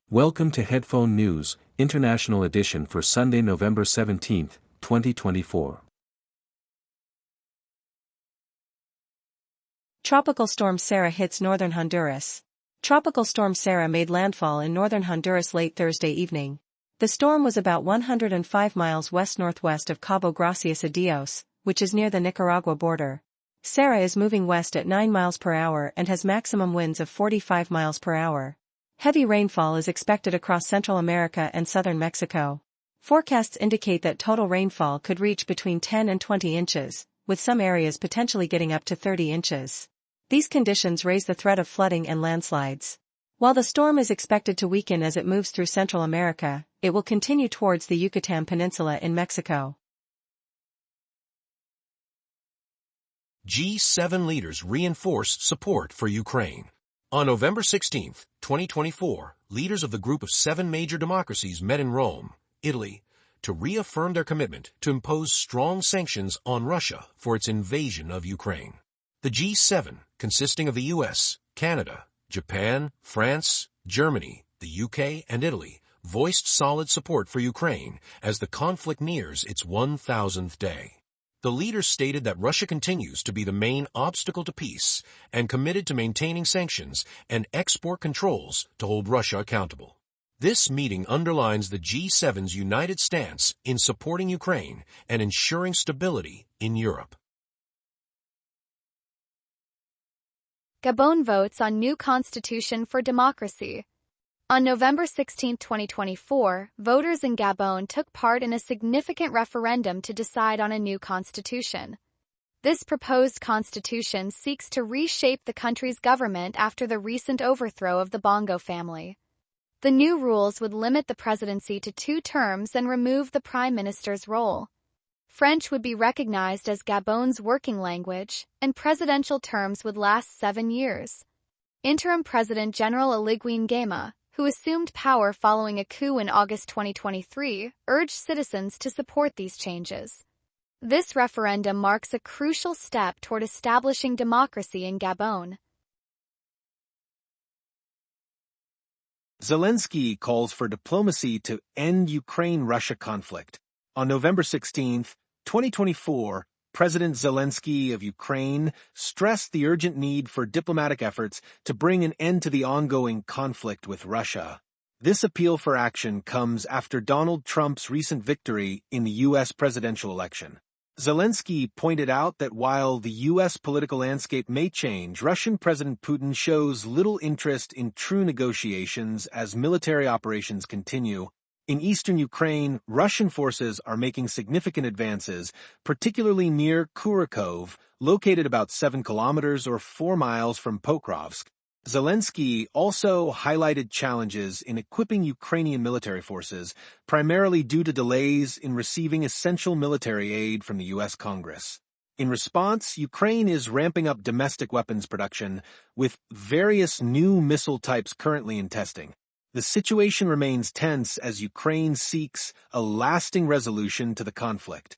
Welcome to Headphone News, International Edition for Sunday, November 17, 2024. Tropical storm Sara hits northern Honduras. Tropical storm Sara made landfall in northern Honduras late Thursday evening. The storm was about 105 miles west-northwest of Cabo Gracias a Dios, which is near the Nicaragua border. Sara is moving west at 9 miles per hour and has maximum winds of 45 miles per hour. Heavy rainfall is expected across Central America and southern Mexico. Forecasts indicate that total rainfall could reach between 10 and 20 inches, with some areas potentially getting up to 30 inches. These conditions raise the threat of flooding and landslides. While the storm is expected to weaken as it moves through Central America, it will continue towards the Yucatan Peninsula in Mexico. G7 leaders reinforce support for Ukraine. On November 16, 2024, leaders of the group of 7 major democracies met in Rome, Italy, to reaffirm their commitment to impose strong sanctions on Russia for its invasion of Ukraine. The G7, consisting of the US, Canada, Japan, France, Germany, the UK, and Italy, voiced solid support for Ukraine as the conflict nears its 1,000th day. The leaders stated that Russia continues to be the main obstacle to peace and committed to maintaining sanctions and export controls to hold Russia accountable. This meeting underlines the G7's united stance in supporting Ukraine and ensuring stability in Europe. Gabon votes on new constitution for democracy. On November 16, 2024, voters in Gabon took part in a significant referendum to decide on a new constitution. This proposed constitution seeks to reshape the country's government after the recent overthrow of the Bongo family. The new rules would limit the presidency to 2 terms and remove the prime minister's role. French would be recognized as Gabon's working language, and presidential terms would last 7 years. Interim President General Oligui Nguema, who assumed power following a coup in August 2023, urged citizens to support these changes. This referendum marks a crucial step toward establishing democracy in Gabon. Zelenskiy calls for diplomacy to end Ukraine-Russia conflict. On November 16, 2024, President Zelenskiy of Ukraine stressed the urgent need for diplomatic efforts to bring an end to the ongoing conflict with Russia. This appeal for action comes after Donald Trump's recent victory in the U.S. presidential election. Zelenskiy pointed out that while the U.S. political landscape may change, Russian President Putin shows little interest in true negotiations as military operations continue. In eastern Ukraine, Russian forces are making significant advances, particularly near Kurakhove, located about 7 kilometers or 4 miles from Pokrovsk. Zelenskiy also highlighted challenges in equipping Ukrainian military forces, primarily due to delays in receiving essential military aid from the U.S. Congress. In response, Ukraine is ramping up domestic weapons production, with various new missile types currently in testing. The situation remains tense as Ukraine seeks a lasting resolution to the conflict.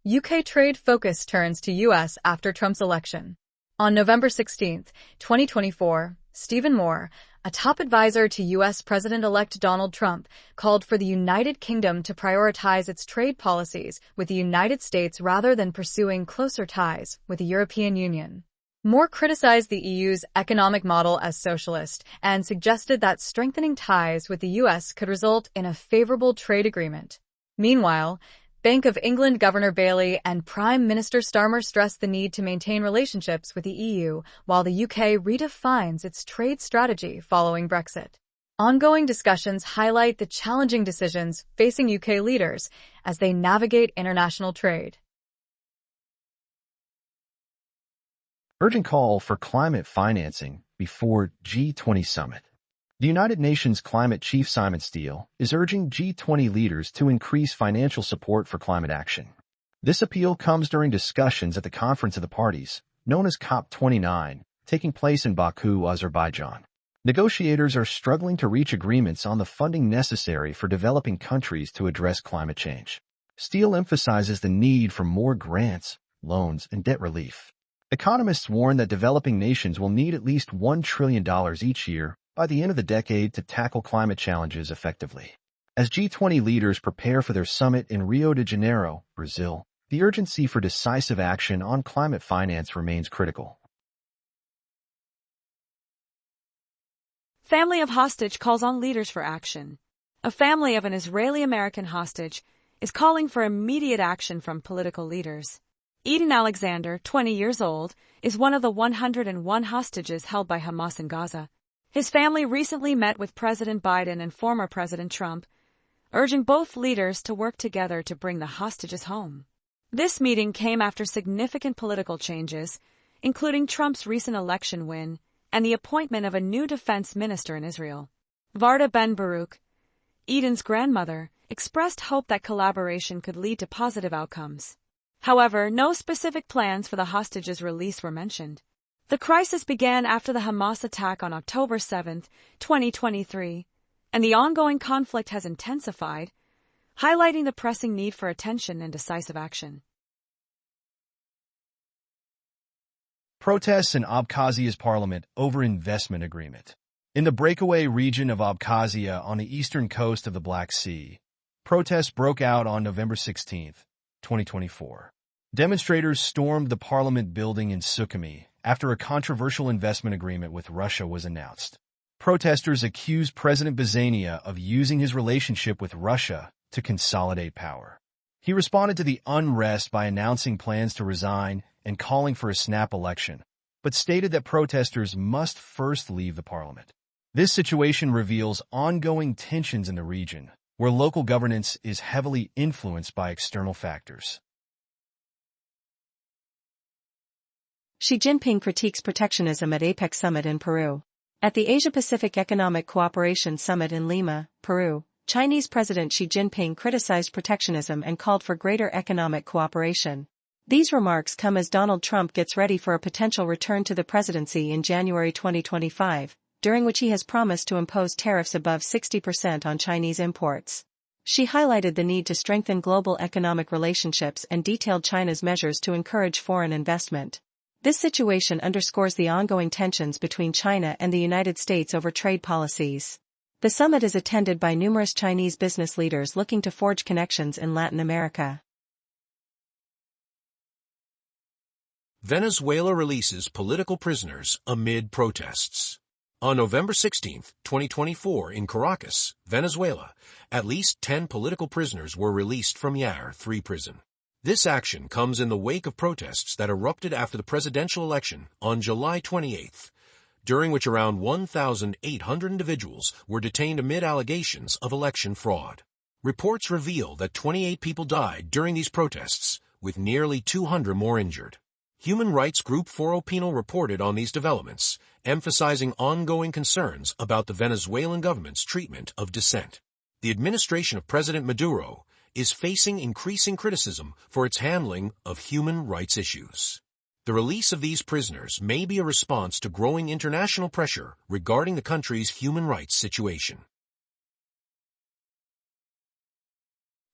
UK trade focus turns to US after Trump's election. On November 16, 2024, Stephen Moore, a top advisor to US President-elect Donald Trump, called for the United Kingdom to prioritize its trade policies with the United States rather than pursuing closer ties with the European Union. Moore criticized the EU's economic model as socialist and suggested that strengthening ties with the US could result in a favorable trade agreement. Meanwhile, Bank of England Governor Bailey and Prime Minister Starmer stressed the need to maintain relationships with the EU while the UK redefines its trade strategy following Brexit. Ongoing discussions highlight the challenging decisions facing UK leaders as they navigate international trade. Urgent call for climate financing before G20 summit. The United Nations climate chief Simon Steele is urging G20 leaders to increase financial support for climate action. This appeal comes during discussions at the Conference of the Parties, known as COP29, taking place in Baku, Azerbaijan. Negotiators are struggling to reach agreements on the funding necessary for developing countries to address climate change. Steele emphasizes the need for more grants, loans, and debt relief. Economists warn that developing nations will need at least $1 trillion each year by the end of the decade to tackle climate challenges effectively. As G20 leaders prepare for their summit in Rio de Janeiro, Brazil, the urgency for decisive action on climate finance remains critical. Family of hostage calls on leaders for action. A family of an Israeli-American hostage is calling for immediate action from political leaders. Eden Alexander, 20 years old, is one of the 101 hostages held by Hamas in Gaza. His family recently met with President Biden and former President Trump, urging both leaders to work together to bring the hostages home. This meeting came after significant political changes, including Trump's recent election win and the appointment of a new defense minister in Israel. Varda Ben Baruch, Eden's grandmother, expressed hope that collaboration could lead to positive outcomes. However, no specific plans for the hostages' release were mentioned. The crisis began after the Hamas attack on October 7, 2023, and the ongoing conflict has intensified, highlighting the pressing need for attention and decisive action. Protests in Abkhazia's parliament over investment agreement. In the breakaway region of Abkhazia on the eastern coast of the Black Sea, protests broke out on November 16, 2024. Demonstrators stormed the parliament building in Sukhumi after a controversial investment agreement with Russia was announced. Protesters accused President Bazania of using his relationship with Russia to consolidate power. He responded to the unrest by announcing plans to resign and calling for a snap election, but stated that protesters must first leave the parliament. This situation reveals ongoing tensions in the region, where local governance is heavily influenced by external factors. Xi Jinping critiques protectionism at APEC summit in Peru. At the Asia-Pacific Economic Cooperation Summit in Lima, Peru, Chinese President Xi Jinping criticized protectionism and called for greater economic cooperation. These remarks come as Donald Trump gets ready for a potential return to the presidency in January 2025, during which he has promised to impose tariffs above 60% on Chinese imports. Xi highlighted the need to strengthen global economic relationships and detailed China's measures to encourage foreign investment. This situation underscores the ongoing tensions between China and the United States over trade policies. The summit is attended by numerous Chinese business leaders looking to forge connections in Latin America. Venezuela releases political prisoners amid protests. On November 16, 2024, in Caracas, Venezuela, at least 10 political prisoners were released from Yar 3 prison. This action comes in the wake of protests that erupted after the presidential election on July 28, during which around 1,800 individuals were detained amid allegations of election fraud. Reports reveal that 28 people died during these protests, with nearly 200 more injured. Human rights group Foro Penal reported on these developments, emphasizing ongoing concerns about the Venezuelan government's treatment of dissent. The administration of President Maduro is facing increasing criticism for its handling of human rights issues. The release of these prisoners may be a response to growing international pressure regarding the country's human rights situation.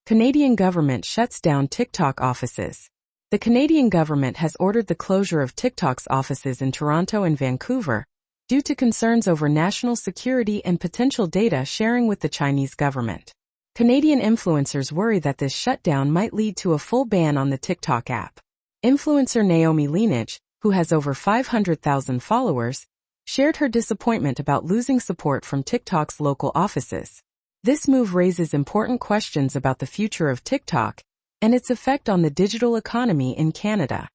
Canadian government shuts down TikTok offices. The Canadian government has ordered the closure of TikTok's offices in Toronto and Vancouver due to concerns over national security and potential data sharing with the Chinese government. Canadian influencers worry that this shutdown might lead to a full ban on the TikTok app. Influencer Naomi Lutnick, who has over 500,000 followers, shared her disappointment about losing support from TikTok's local offices. This move raises important questions about the future of TikTok and its effect on the digital economy in Canada.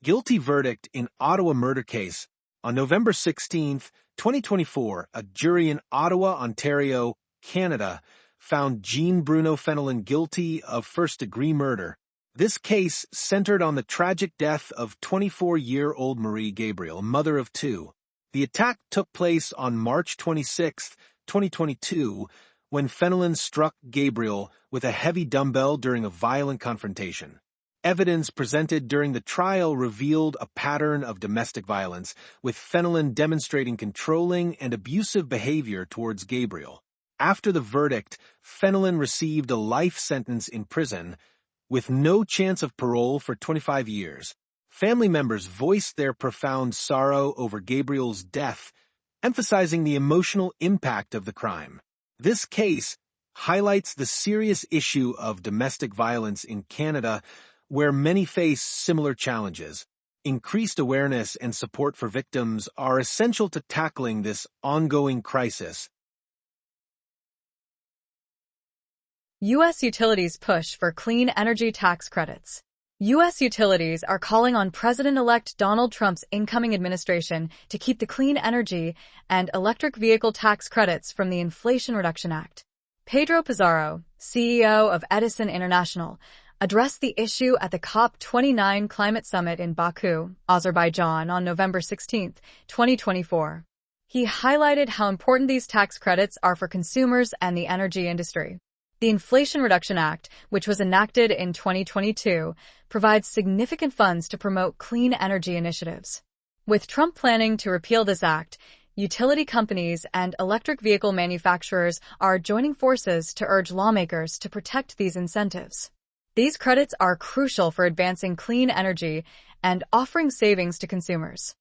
Guilty verdict in Ottawa murder case. On November 16, 2024, a jury in Ottawa, Ontario, Canada, found Jean Bruno Fenelon guilty of first-degree murder. This case centered on the tragic death of 24-year-old Marie Gabriel, mother of 2. The attack took place on March 26, 2022, when Fenelon struck Gabriel with a heavy dumbbell during a violent confrontation. Evidence presented during the trial revealed a pattern of domestic violence, with Fenelon demonstrating controlling and abusive behavior towards Gabriel. After the verdict, Fenelon received a life sentence in prison, with no chance of parole for 25 years. Family members voiced their profound sorrow over Gabriel's death, emphasizing the emotional impact of the crime. This case highlights the serious issue of domestic violence in Canada, where many face similar challenges. Increased awareness and support for victims are essential to tackling this ongoing crisis. U.S. utilities push for clean energy tax credits. U.S. utilities are calling on President-elect Donald Trump's incoming administration to keep the clean energy and electric vehicle tax credits from the Inflation Reduction Act. Pedro Pizarro, CEO of Edison International, addressed the issue at the COP29 climate summit in Baku, Azerbaijan on November 16, 2024. He highlighted how important these tax credits are for consumers and the energy industry. The Inflation Reduction Act, which was enacted in 2022, provides significant funds to promote clean energy initiatives. With Trump planning to repeal this act, utility companies and electric vehicle manufacturers are joining forces to urge lawmakers to protect these incentives. These credits are crucial for advancing clean energy and offering savings to consumers.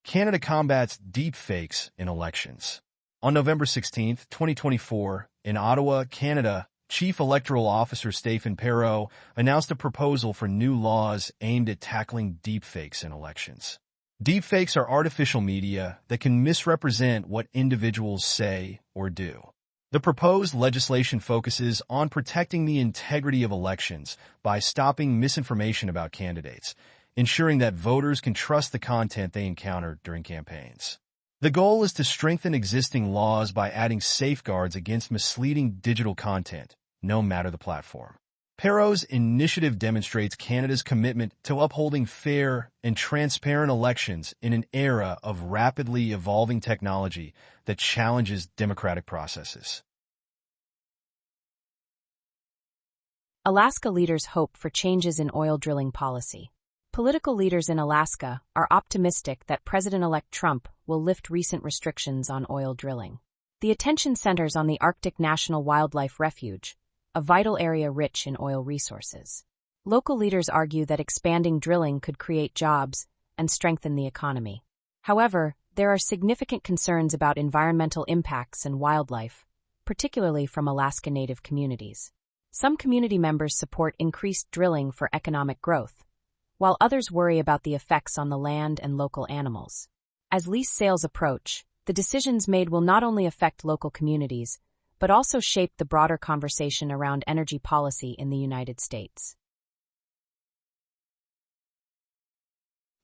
Canada combats deepfakes in elections. On November 16, 2024, in Ottawa, Canada, Chief Electoral Officer Stéphane Perreault announced a proposal for new laws aimed at tackling deepfakes in elections. Deepfakes are artificial media that can misrepresent what individuals say or do. The proposed legislation focuses on protecting the integrity of elections by stopping misinformation about candidates, ensuring that voters can trust the content they encounter during campaigns. The goal is to strengthen existing laws by adding safeguards against misleading digital content, no matter the platform. Perreault's initiative demonstrates Canada's commitment to upholding fair and transparent elections in an era of rapidly evolving technology that challenges democratic processes. Alaska leaders hope for changes in oil drilling policy. Political leaders in Alaska are optimistic that President-elect Trump will lift recent restrictions on oil drilling. The attention centers on the Arctic National Wildlife Refuge, a vital area rich in oil resources. Local leaders argue that expanding drilling could create jobs and strengthen the economy. However, there are significant concerns about environmental impacts and wildlife, particularly from Alaska Native communities. Some community members support increased drilling for economic growth, while others worry about the effects on the land and local animals. As lease sales approach, the decisions made will not only affect local communities, but also shape the broader conversation around energy policy in the United States.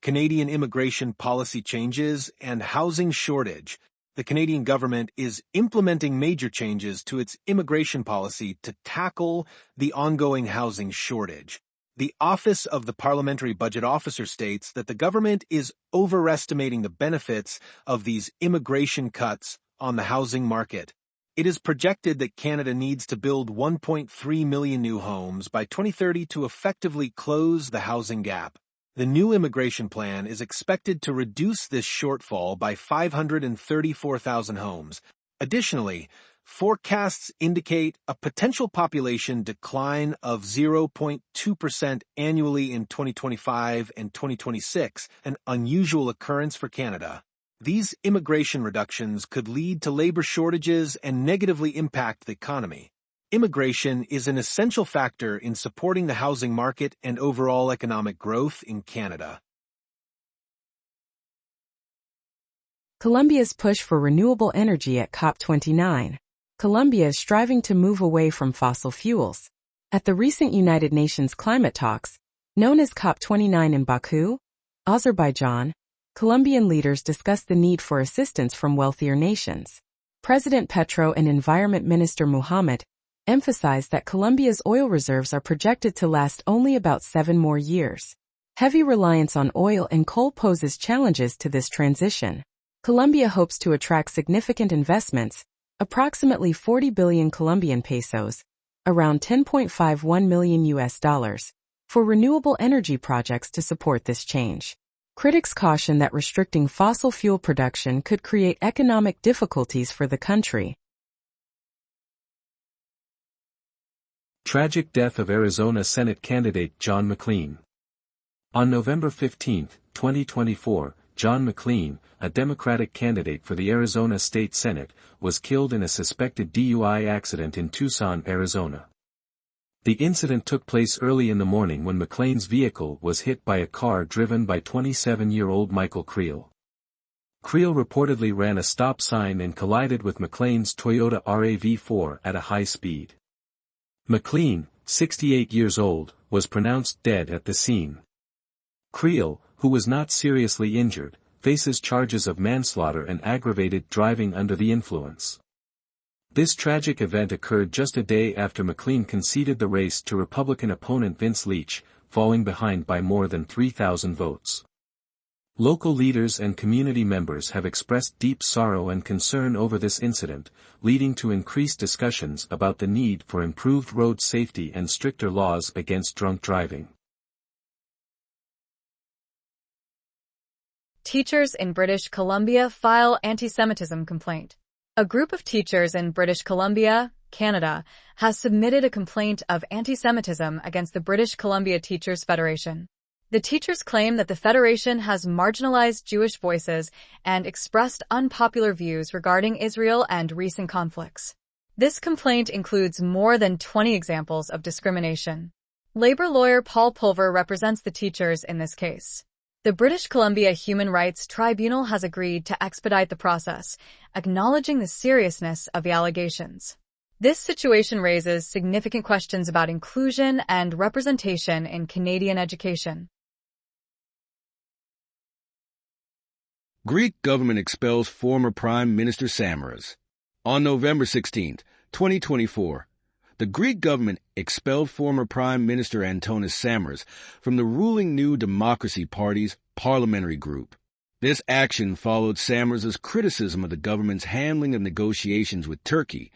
Canadian immigration policy changes and housing shortage. The Canadian government is implementing major changes to its immigration policy to tackle the ongoing housing shortage. The Office of the Parliamentary Budget Officer states that the government is overestimating the benefits of these immigration cuts on the housing market. It is projected that Canada needs to build 1.3 million new homes by 2030 to effectively close the housing gap. The new immigration plan is expected to reduce this shortfall by 534,000 homes. Additionally, forecasts indicate a potential population decline of 0.2% annually in 2025 and 2026, an unusual occurrence for Canada. These immigration reductions could lead to labor shortages and negatively impact the economy. Immigration is an essential factor in supporting the housing market and overall economic growth in Canada. Colombia's push for renewable energy at COP29. Colombia is striving to move away from fossil fuels. At the recent United Nations climate talks, known as COP29 in Baku, Azerbaijan, Colombian leaders discussed the need for assistance from wealthier nations. President Petro and Environment Minister Muhammad emphasized that Colombia's oil reserves are projected to last only about 7 more years. Heavy reliance on oil and coal poses challenges to this transition. Colombia hopes to attract significant investments, approximately 40 billion Colombian pesos, around $10.51 million, for renewable energy projects to support this change. Critics caution that restricting fossil fuel production could create economic difficulties for the country. Tragic death of Arizona Senate candidate John McLean. On November 15, 2024, John McLean, a Democratic candidate for the Arizona State Senate, was killed in a suspected DUI accident in Tucson, Arizona. The incident took place early in the morning when McLean's vehicle was hit by a car driven by 27-year-old Michael Riel. Riel reportedly ran a stop sign and collided with McLean's Toyota RAV4 at a high speed. McLean, 68 years old, was pronounced dead at the scene. Riel, who was not seriously injured, faces charges of manslaughter and aggravated driving under the influence. This tragic event occurred just a day after McLean conceded the race to Republican opponent Vince Leach, falling behind by more than 3,000 votes. Local leaders and community members have expressed deep sorrow and concern over this incident, leading to increased discussions about the need for improved road safety and stricter laws against drunk driving. Teachers in British Columbia file antisemitism complaint. A group of teachers in British Columbia, Canada, has submitted a complaint of antisemitism against the British Columbia Teachers Federation. The teachers claim that the Federation has marginalized Jewish voices and expressed unpopular views regarding Israel and recent conflicts. This complaint includes more than 20 examples of discrimination. Labor lawyer Paul Pulver represents the teachers in this case. The British Columbia Human Rights Tribunal has agreed to expedite the process, acknowledging the seriousness of the allegations. This situation raises significant questions about inclusion and representation in Canadian education. Greek government expels former Prime Minister Samaras. On November 16, 2024, the Greek government expelled former Prime Minister Antonis Samaras from the ruling New Democracy Party's parliamentary group. This action followed Samaras' criticism of the government's handling of negotiations with Turkey,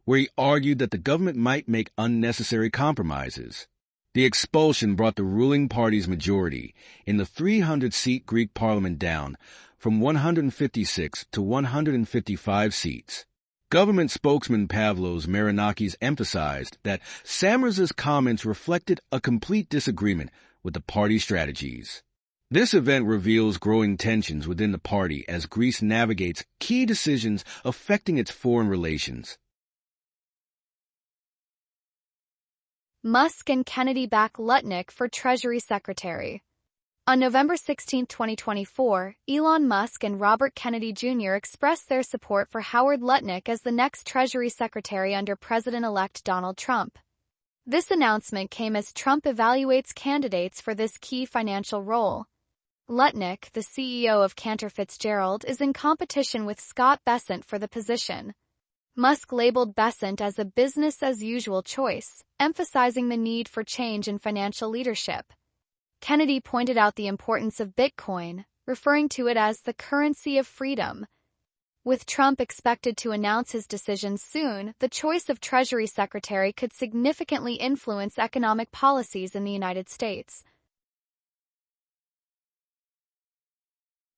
where he argued that the government might make unnecessary compromises. The expulsion brought the ruling party's majority in the 300-seat Greek parliament down from 156 to 155 seats. Government spokesman Pavlos Marinakis emphasized that Samaras' comments reflected a complete disagreement with the party's strategies. This event reveals growing tensions within the party as Greece navigates key decisions affecting its foreign relations. Musk and Kennedy back Lutnick for Treasury Secretary. On November 16, 2024, Elon Musk and Robert Kennedy Jr. expressed their support for Howard Lutnick as the next Treasury Secretary under President-elect Donald Trump. This announcement came as Trump evaluates candidates for this key financial role. Lutnick, the CEO of Cantor Fitzgerald, is in competition with Scott Bessent for the position. Musk labeled Bessent as a business-as-usual choice, emphasizing the need for change in financial leadership. Kennedy pointed out the importance of Bitcoin, referring to it as the currency of freedom. With Trump expected to announce his decision soon, the choice of Treasury Secretary could significantly influence economic policies in the United States.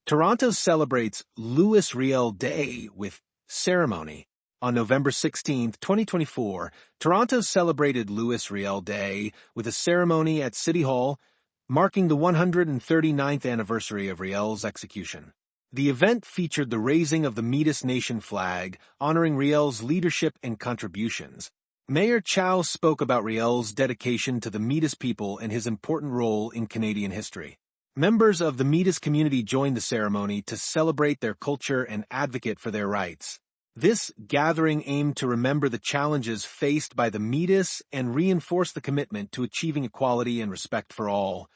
Toronto celebrates Louis Riel Day with ceremony. On November 16, 2024, Toronto celebrated Louis Riel Day with a ceremony at City Hall, marking the 139th anniversary of Riel's execution. The event featured the raising of the Métis Nation flag, honoring Riel's leadership and contributions. Mayor Chow spoke about Riel's dedication to the Métis people and his important role in Canadian history. Members of the Métis community joined the ceremony to celebrate their culture and advocate for their rights. This gathering aimed to remember the challenges faced by the Métis and reinforce the commitment to achieving equality and respect for all.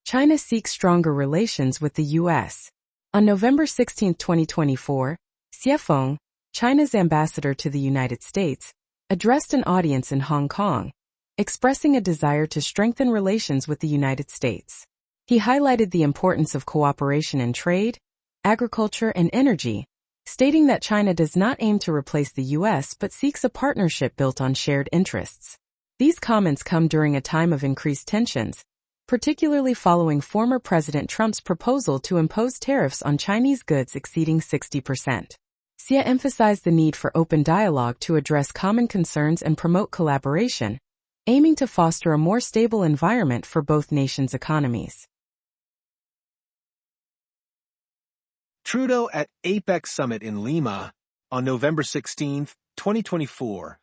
China seeks stronger relations with the U.S. On November 16, 2024, Xie Feng, China's ambassador to the United States, addressed an audience in Hong Kong, expressing a desire to strengthen relations with the United States. He highlighted the importance of cooperation in trade, agriculture, and energy, stating that China does not aim to replace the U.S. but seeks a partnership built on shared interests. These comments come during a time of increased tensions, particularly following former President Trump's proposal to impose tariffs on Chinese goods exceeding 60%. Xi emphasized the need for open dialogue to address common concerns and promote collaboration, aiming to foster a more stable environment for both nations' economies. Trudeau at APEC summit in Lima on November 16, 2024.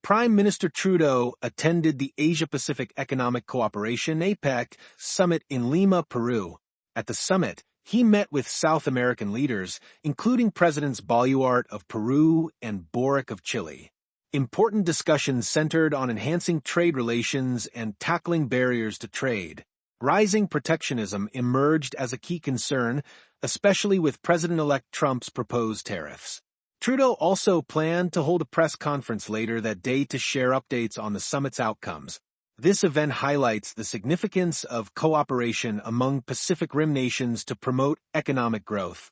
Prime Minister Trudeau attended the Asia-Pacific Economic Cooperation APEC summit in Lima, Peru. At the summit, he met with South American leaders, including Presidents Boluarte of Peru and Boric of Chile. Important discussions centered on enhancing trade relations and tackling barriers to trade. Rising protectionism emerged as a key concern, especially with President-elect Trump's proposed tariffs. Trudeau also planned to hold a press conference later that day to share updates on the summit's outcomes. This event highlights the significance of cooperation among Pacific Rim nations to promote economic growth.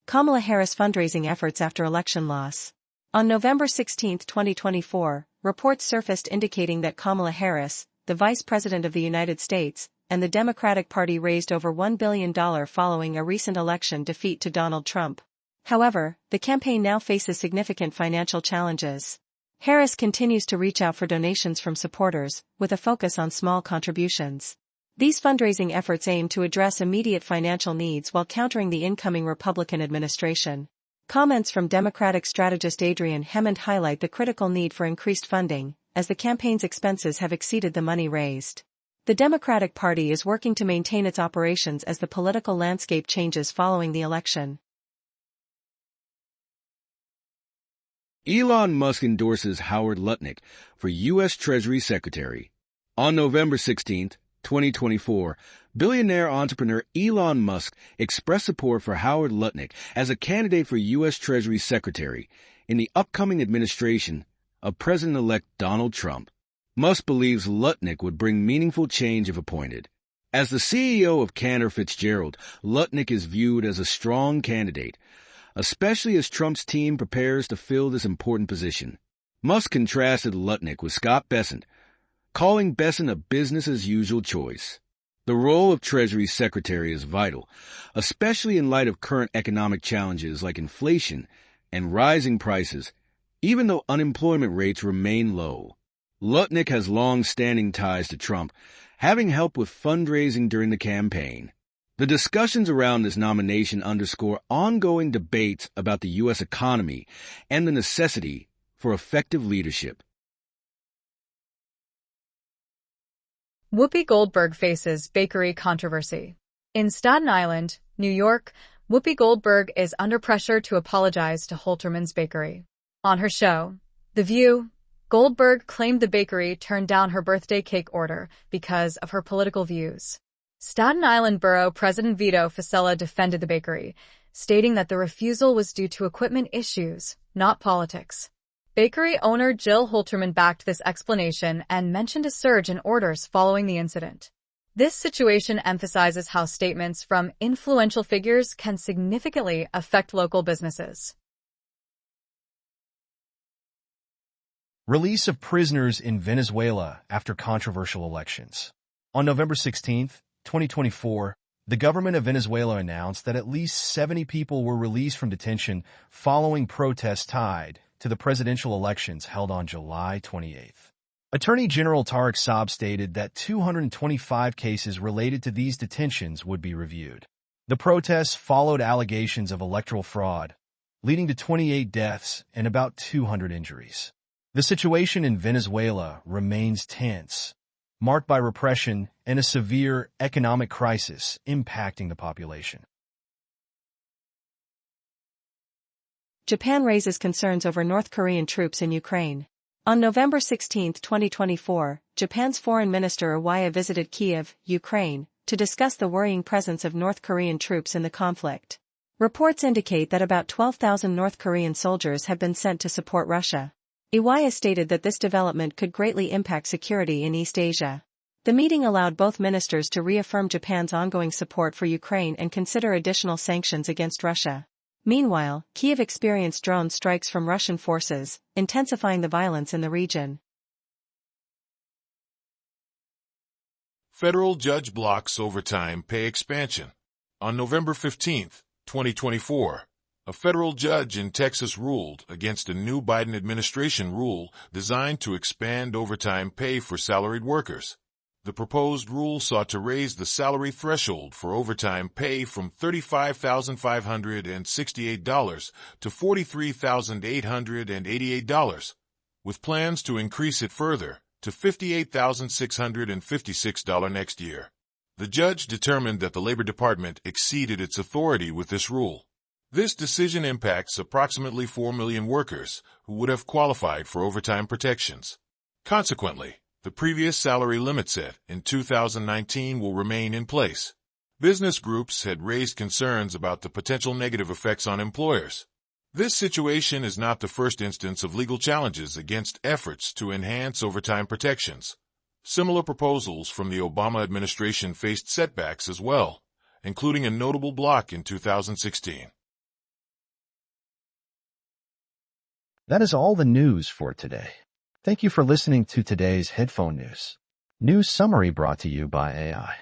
Kamala Harris fundraising efforts after election loss. On November 16, 2024, reports surfaced indicating that Kamala Harris, the Vice President of the United States, and the Democratic Party raised over $1 billion following a recent election defeat to Donald Trump. However, the campaign now faces significant financial challenges. Harris continues to reach out for donations from supporters, with a focus on small contributions. These fundraising efforts aim to address immediate financial needs while countering the incoming Republican administration. Comments from Democratic strategist Adrian Hammond highlight the critical need for increased funding, as the campaign's expenses have exceeded the money raised. The Democratic Party is working to maintain its operations as the political landscape changes following the election. Elon Musk endorses Howard Lutnick for U.S. Treasury Secretary. On November 16, 2024, billionaire entrepreneur Elon Musk expressed support for Howard Lutnick as a candidate for U.S. Treasury Secretary in the upcoming administration of President-elect Donald Trump. Musk believes Lutnick would bring meaningful change if appointed. As the CEO of Cantor Fitzgerald, Lutnick is viewed as a strong candidate, especially as Trump's team prepares to fill this important position. Musk contrasted Lutnick with Scott Bessent, calling Bessent a business-as-usual choice. The role of Treasury Secretary is vital, especially in light of current economic challenges like inflation and rising prices, even though unemployment rates remain low. Lutnick has long-standing ties to Trump, having helped with fundraising during the campaign. The discussions around this nomination underscore ongoing debates about the U.S. economy and the necessity for effective leadership. Whoopi Goldberg faces bakery controversy. In Staten Island, New York, Whoopi Goldberg is under pressure to apologize to Holterman's Bakery. On her show, The View, Goldberg claimed the bakery turned down her birthday cake order because of her political views. Staten Island Borough President Vito Fossella defended the bakery, stating that the refusal was due to equipment issues, not politics. Bakery owner Jill Holterman backed this explanation and mentioned a surge in orders following the incident. This situation emphasizes how statements from influential figures can significantly affect local businesses. Release of prisoners in Venezuela after controversial elections. On November 16, 2024, the government of Venezuela announced that at least 70 people were released from detention following protests tied to the presidential elections held on July 28. Attorney General Tariq Saab stated that 225 cases related to these detentions would be reviewed. The protests followed allegations of electoral fraud, leading to 28 deaths and about 200 injuries. The situation in Venezuela remains tense, marked by repression and a severe economic crisis impacting the population. Japan raises concerns over North Korean troops in Ukraine. On November 16, 2024, Japan's Foreign Minister Iwaya visited Kyiv, Ukraine, to discuss the worrying presence of North Korean troops in the conflict. Reports indicate that about 12,000 North Korean soldiers have been sent to support Russia. Iwaya stated that this development could greatly impact security in East Asia. The meeting allowed both ministers to reaffirm Japan's ongoing support for Ukraine and consider additional sanctions against Russia. Meanwhile, Kyiv experienced drone strikes from Russian forces, intensifying the violence in the region. Federal judge blocks overtime pay expansion. On November 15, 2024. A federal judge in Texas ruled against a new Biden administration rule designed to expand overtime pay for salaried workers. The proposed rule sought to raise the salary threshold for overtime pay from $35,568 to $43,888, with plans to increase it further to $58,656 next year. The judge determined that the Labor Department exceeded its authority with this rule. This decision impacts approximately 4 million workers who would have qualified for overtime protections. Consequently, the previous salary limit set in 2019 will remain in place. Business groups had raised concerns about the potential negative effects on employers. This situation is not the first instance of legal challenges against efforts to enhance overtime protections. Similar proposals from the Obama administration faced setbacks as well, including a notable block in 2016. That is all the news for today. Thank you for listening to today's Headphone News. News summary brought to you by AI.